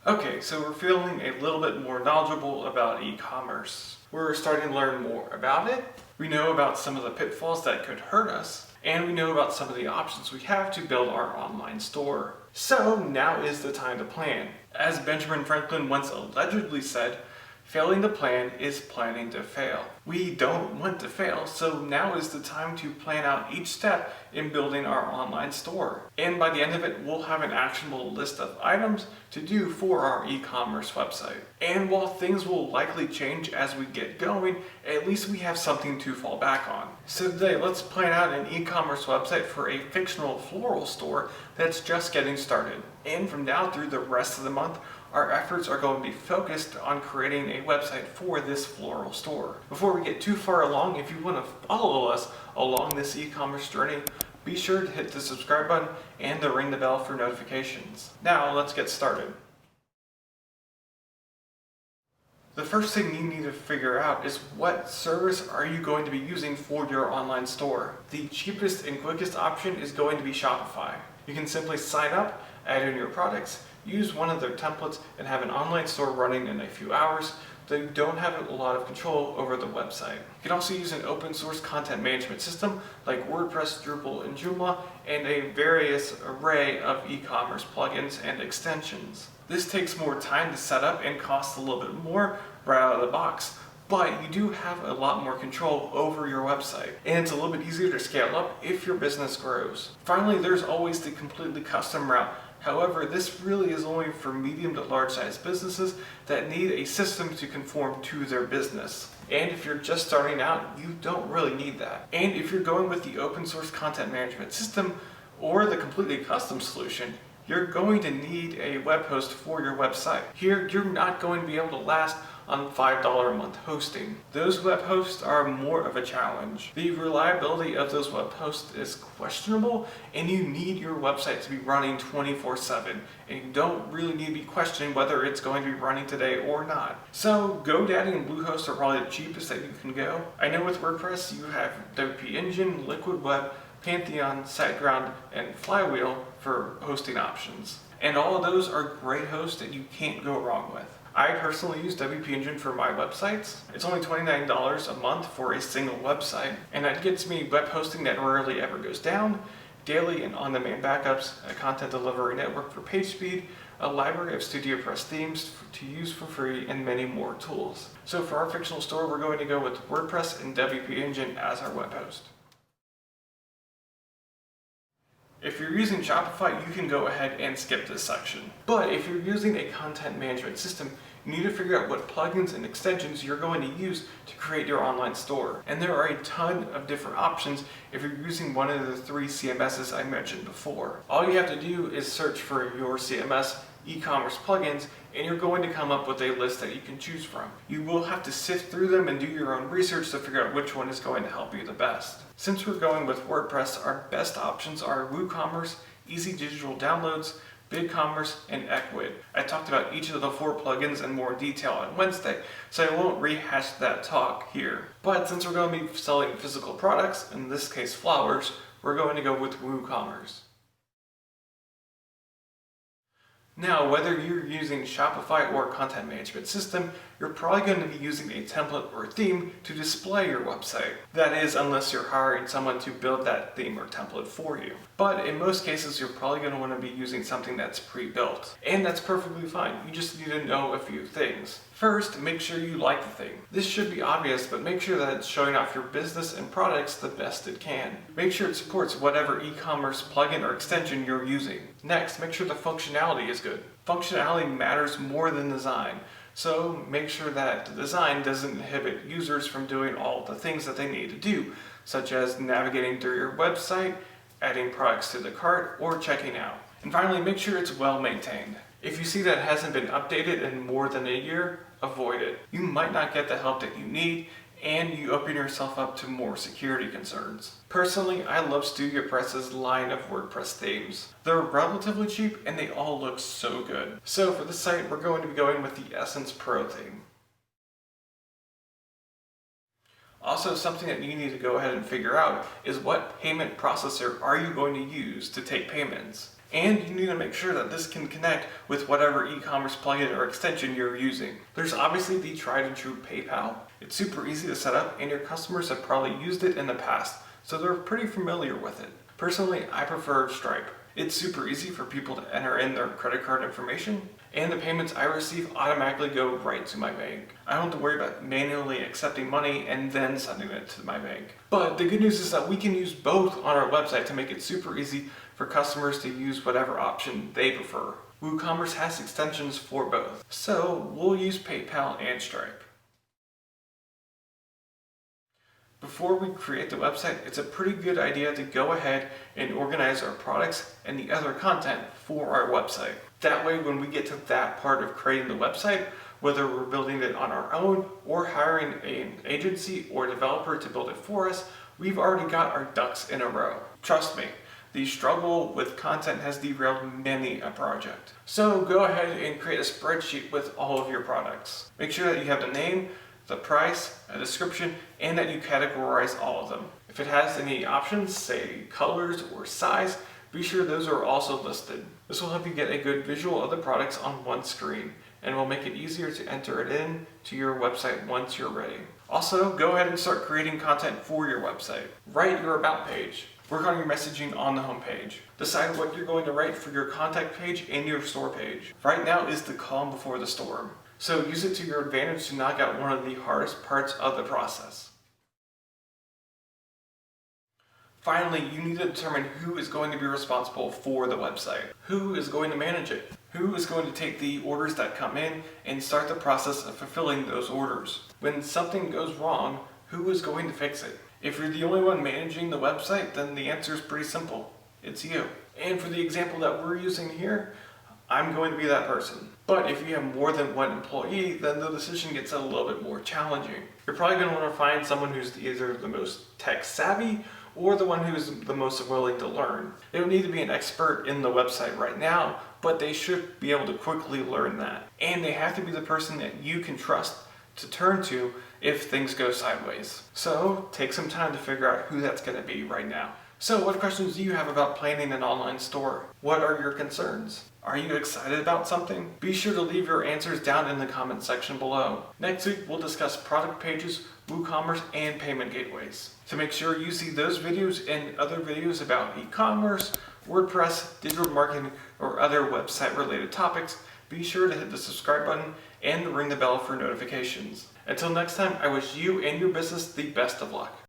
Okay, so we're feeling a little bit more knowledgeable about e-commerce. We're starting to learn more about it. We know about some of the pitfalls that could hurt us, and we know about some of the options we have to build our online store. So now is the time to plan. As Benjamin Franklin once allegedly said, failing to plan is planning to fail. We don't want to fail, so now is the time to plan out each step in building our online store. And by the end of it, we'll have an actionable list of items to do for our e-commerce website. And while things will likely change as we get going, at least we have something to fall back on. So today, let's plan out an e-commerce website for a fictional floral store that's just getting started. And from now through the rest of the month, our efforts are going to be focused on creating a website for this floral store. Before we get too far along, if you want to follow us along this e-commerce journey, be sure to hit the subscribe button and to ring the bell for notifications. Now let's get started. The first thing you need to figure out is what service are you going to be using for your online store. The cheapest and quickest option is going to be Shopify. You can simply sign up, add in your products, use one of their templates, and have an online store running in a few hours, though you don't have a lot of control over the website. You can also use an open source content management system like WordPress, Drupal, and Joomla, and a various array of e-commerce plugins and extensions. This takes more time to set up and costs a little bit more right out of the box, but you do have a lot more control over your website, and it's a little bit easier to scale up if your business grows. Finally, there's always the completely custom route. However, this really is only for medium to large size businesses that need a system to conform to their business. And if you're just starting out, you don't really need that. And if you're going with the open source content management system or the completely custom solution, you're going to need a web host for your website. Here, you're not going to be able to last on $5 a month hosting. Those web hosts are more of a challenge. The reliability of those web hosts is questionable, and you need your website to be running 24/7, and you don't really need to be questioning whether it's going to be running today or not. So GoDaddy and Bluehost are probably the cheapest that you can go. I know with WordPress you have WP Engine, Liquid Web, Pantheon, SiteGround, and Flywheel for hosting options. And all of those are great hosts that you can't go wrong with. I personally use WP Engine for my websites. It's only $29 a month for a single website, and that gets me web hosting that rarely ever goes down, daily and on-demand backups, a content delivery network for page speed, a library of StudioPress themes to use for free, and many more tools. So for our fictional store, we're going to go with WordPress and WP Engine as our web host. If you're using Shopify, you can go ahead and skip this section. But if you're using a content management system, you need to figure out what plugins and extensions you're going to use to create your online store. And there are a ton of different options if you're using one of the 3 CMSs I mentioned before. All you have to do is search for your CMS e-commerce plugins, and you're going to come up with a list that you can choose from. You will have to sift through them and do your own research to figure out which one is going to help you the best. Since we're going with WordPress, our best options are WooCommerce, Easy Digital Downloads, BigCommerce, and Ecommerce. I talked about each of the 4 plugins in more detail on Wednesday, so I won't rehash that talk here. But since we're going to be selling physical products, in this case flowers, we're going to go with WooCommerce. Now, whether you're using Shopify or a content management system, you're probably going to be using a template or a theme to display your website. That is, unless you're hiring someone to build that theme or template for you. But in most cases, you're probably going to want to be using something that's pre-built. And that's perfectly fine. You just need to know a few things. First, make sure you like the theme. This should be obvious, but make sure that it's showing off your business and products the best it can. Make sure it supports whatever e-commerce plugin or extension you're using. Next, make sure the functionality is good. Functionality matters more than design, so make sure that the design doesn't inhibit users from doing all the things that they need to do, such as navigating through your website, adding products to the cart, or checking out. And finally, make sure it's well maintained. If you see that it hasn't been updated in more than a year, avoid it. You might not get the help that you need, and you open yourself up to more security concerns. Personally, I love StudioPress's line of WordPress themes. They're relatively cheap and they all look so good. So for this site, we're going to be going with the Essence Pro theme. Also, something that you need to go ahead and figure out is what payment processor are you going to use to take payments. And you need to make sure that this can connect with whatever e-commerce plugin or extension you're using. There's obviously the tried and true PayPal. It's super easy to set up and your customers have probably used it in the past, so they're pretty familiar with it. Personally, I prefer Stripe. It's super easy for people to enter in their credit card information, and the payments I receive automatically go right to my bank. I don't have to worry about manually accepting money and then sending it to my bank. But the good news is that we can use both on our website to make it super easy for customers to use whatever option they prefer. WooCommerce has extensions for both, so we'll use PayPal and Stripe. Before we create the website, it's a pretty good idea to go ahead and organize our products and the other content for our website. That way, when we get to that part of creating the website, whether we're building it on our own or hiring an agency or developer to build it for us, we've already got our ducks in a row. Trust me, the struggle with content has derailed many a project. So go ahead and create a spreadsheet with all of your products. Make sure that you have the name, the price, a description, and that you categorize all of them. If it has any options, say colors or size, be sure those are also listed. This will help you get a good visual of the products on one screen and will make it easier to enter it in to your website once you're ready. Also, go ahead and start creating content for your website. Write your about page. Work on your messaging on the home page. Decide what you're going to write for your contact page and your store page. Right now is the calm before the storm. So use it to your advantage to knock out one of the hardest parts of the process. Finally, you need to determine who is going to be responsible for the website. Who is going to manage it? Who is going to take the orders that come in and start the process of fulfilling those orders? When something goes wrong, who is going to fix it? If you're the only one managing the website, then the answer is pretty simple. It's you. And for the example that we're using here, I'm going to be that person. But if you have more than one employee, then the decision gets a little bit more challenging. You're probably going to want to find someone who's either the most tech savvy or the one who's the most willing to learn. They don't need to be an expert in the website right now, but they should be able to quickly learn that. And they have to be the person that you can trust to turn to if things go sideways. So take some time to figure out who that's going to be right now. So what questions do you have about planning an online store? What are your concerns? Are you excited about something? Be sure to leave your answers down in the comment section below. Next week, we'll discuss product pages, WooCommerce, and payment gateways. So make sure you see those videos and other videos about e-commerce, WordPress, digital marketing, or other website related topics. Be sure to hit the subscribe button and ring the bell for notifications. Until next time, I wish you and your business the best of luck.